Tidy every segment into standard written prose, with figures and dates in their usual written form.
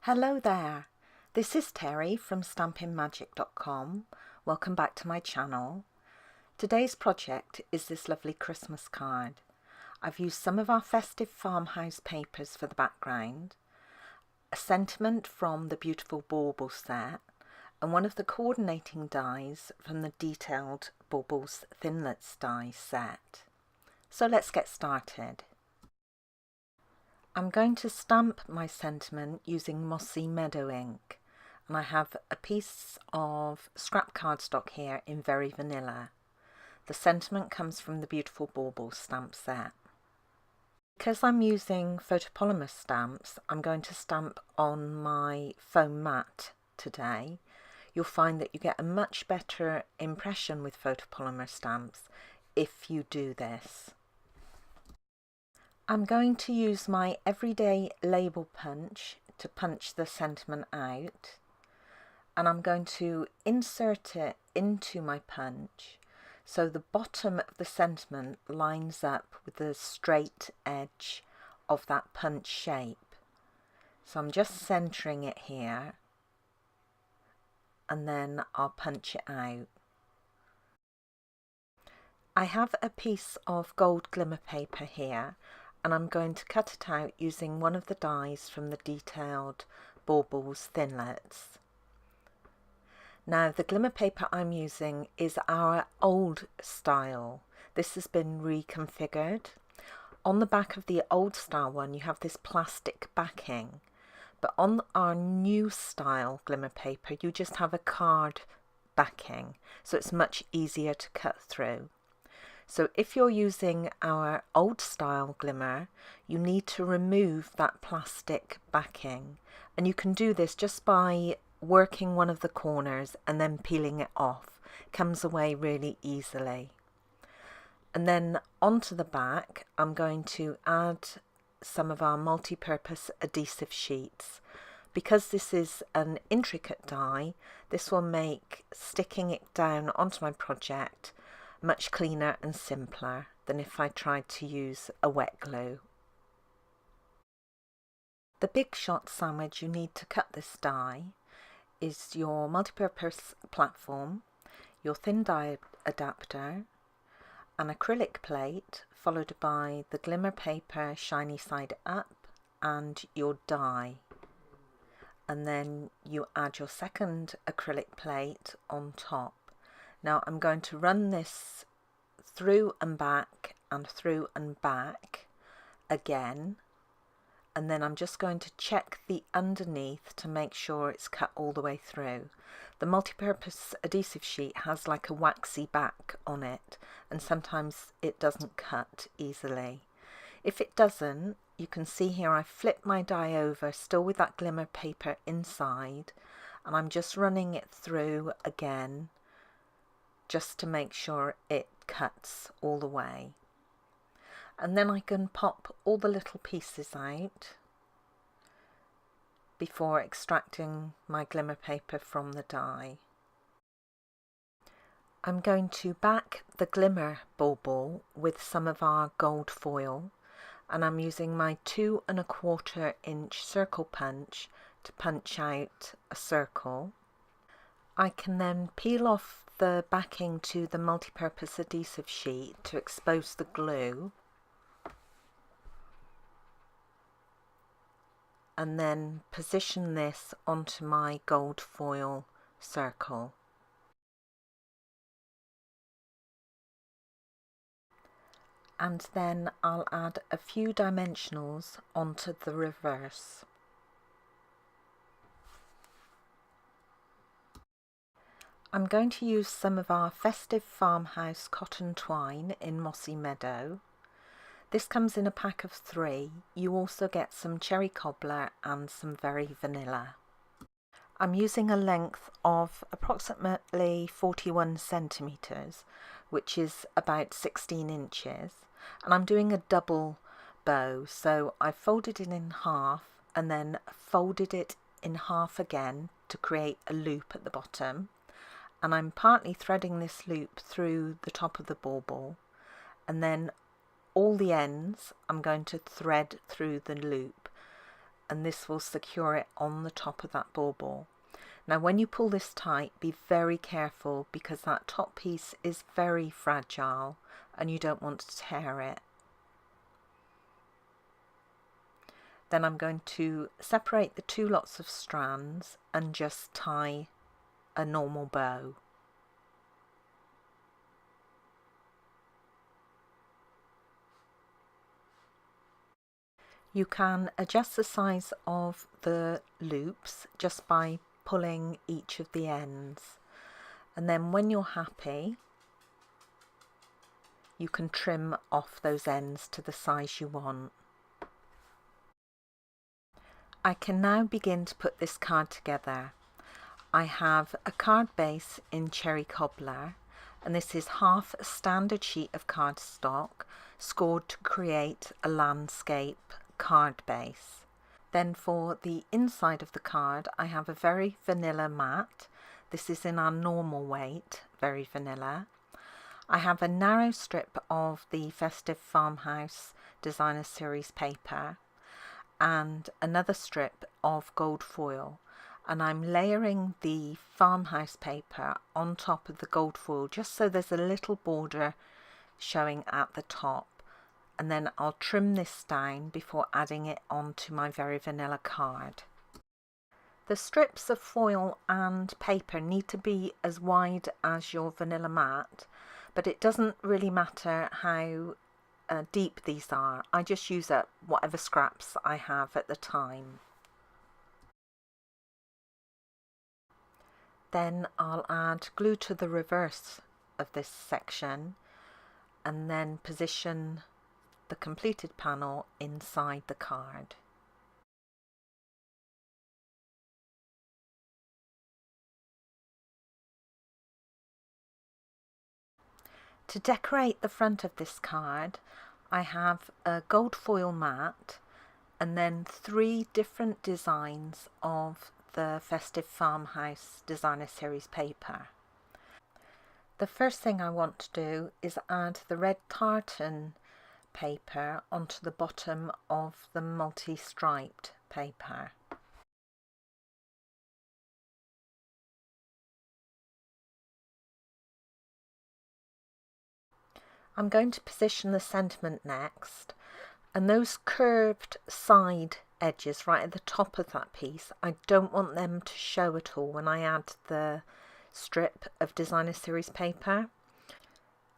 Hello there, this is Teri from stampinmagic.com. Welcome back to my channel. Today's project is this lovely Christmas card. I've used some of our festive farmhouse papers for the background, a sentiment from the Beautiful Baubles set, and one of the coordinating dies from the Detailed Baubles Thinlits die set. So let's get started. I'm going to stamp my sentiment using Mossy Meadow ink, and I have a piece of scrap cardstock here in Very Vanilla. The sentiment comes from the Beautiful Baubles stamp set. Because I'm using photopolymer stamps, I'm going to stamp on my foam mat today. You'll find that you get a much better impression with photopolymer stamps if you do this. I'm going to use my everyday label punch to punch the sentiment out, and I'm going to insert it into my punch so the bottom of the sentiment lines up with the straight edge of that punch shape. So I'm just centering it here and then I'll punch it out. I have a piece of gold glimmer paper here, and I'm going to cut it out using one of the dies from the Detailed Baubles Thinlits. Now the glimmer paper I'm using is our old style. This has been reconfigured. On the back of the old style one you have this plastic backing, but on our new style glimmer paper you just have a card backing, so it's much easier to cut through. So if you're using our old style glimmer, you need to remove that plastic backing, and you can do this just by working one of the corners and then peeling it off. It comes away really easily. And then onto the back I'm going to add some of our multi-purpose adhesive sheets. Because this is an intricate die, this will make sticking it down onto my project much cleaner and simpler than if I tried to use a wet glue. The big shot sandwich you need to cut this die is your multi-purpose platform, your thin die adapter, an acrylic plate followed by the glimmer paper shiny side up and your die, and then you add your second acrylic plate on top. Now I'm going to run this through and back and through and back again, and then I'm just going to check the underneath to make sure it's cut all the way through. The multi-purpose adhesive sheet has like a waxy back on it, and sometimes it doesn't cut easily. If it doesn't, you can see here I flip my die over still with that glimmer paper inside, and I'm just running it through again just to make sure it cuts all the way. And then I can pop all the little pieces out before extracting my glimmer paper from the die. I'm going to back the glimmer bauble with some of our gold foil, and I'm using my 2 1/4 inch circle punch to punch out a circle. I can then peel off the backing to the multi-purpose adhesive sheet to expose the glue, and then position this onto my gold foil circle. And then I'll add a few dimensionals onto the reverse. I'm going to use some of our festive farmhouse cotton twine in Mossy Meadow. This comes in a pack of 3. You also get some cherry cobbler and some Very Vanilla. I'm using a length of approximately 41 centimeters, which is about 16 inches, and I'm doing a double bow, so I folded it in half and then folded it in half again to create a loop at the bottom. And I'm partly threading this loop through the top of the bauble, and then all the ends I'm going to thread through the loop and this will secure it on the top of that bauble. Now when you pull this tight, be very careful because that top piece is very fragile and you don't want to tear it. Then I'm going to separate the two lots of strands and just tie a normal bow. You can adjust the size of the loops just by pulling each of the ends, and then when you're happy you can trim off those ends to the size you want. I can now begin to put this card together. I have a card base in Cherry Cobbler, and this is half a standard sheet of cardstock scored to create a landscape card base. Then for the inside of the card I have a very vanilla mat. This is in our normal weight, very vanilla. I have a narrow strip of the Festive Farmhouse Designer Series paper and another strip of gold foil, and I'm layering the farmhouse paper on top of the gold foil just so there's a little border showing at the top, and then I'll trim this down before adding it onto my very vanilla card. The strips of foil and paper need to be as wide as your vanilla mat, but it doesn't really matter how deep these are. I just use up whatever scraps I have at the time. Then I'll add glue to the reverse of this section and then position the completed panel inside the card. To decorate the front of this card, I have a gold foil mat and then 3 different designs of the Festive Farmhouse Designer Series paper. The first thing I want to do is add the red tartan paper onto the bottom of the multi-striped paper. I'm going to position the sentiment next, and those curved side edges right at the top of that piece, I don't want them to show at all when I add the strip of Designer Series paper.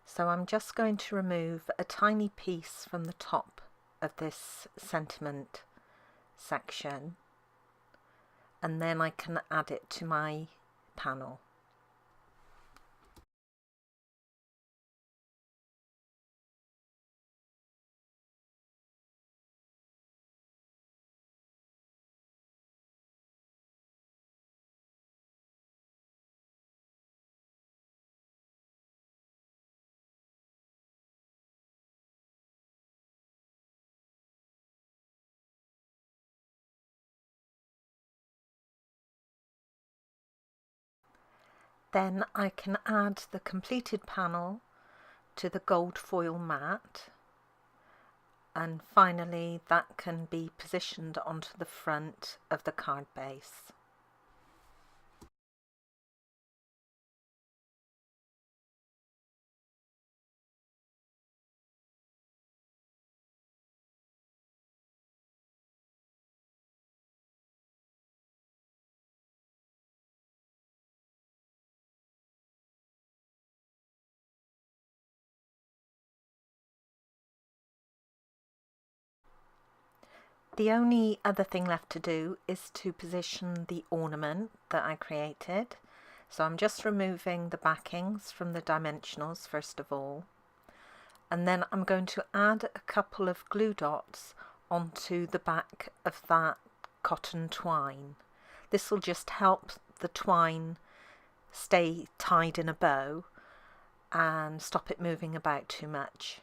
So I'm just going to remove a tiny piece from the top of this sentiment section, and then I can add it to my panel. Then I can add the completed panel to the gold foil mat, and finally that can be positioned onto the front of the card base. The only other thing left to do is to position the ornament that I created. So I'm just removing the backings from the dimensionals first of all, and then I'm going to add a couple of glue dots onto the back of that cotton twine. This will just help the twine stay tied in a bow and stop it moving about too much.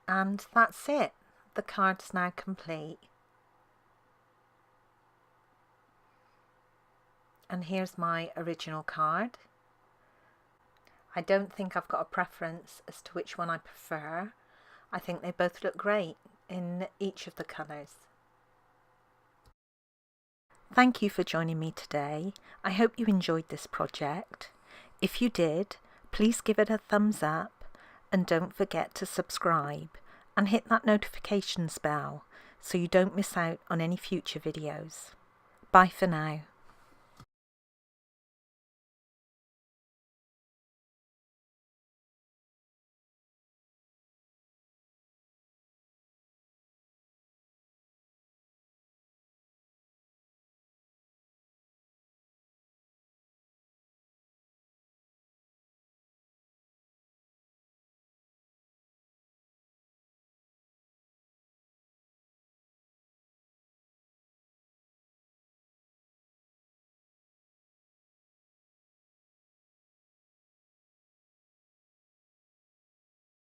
And that's it. The card's now complete. And here's my original card. I don't think I've got a preference as to which one I prefer. I think they both look great in each of the colours. Thank you for joining me today. I hope you enjoyed this project. If you did, please give it a thumbs up and don't forget to subscribe and hit that notifications bell so you don't miss out on any future videos. Bye for now.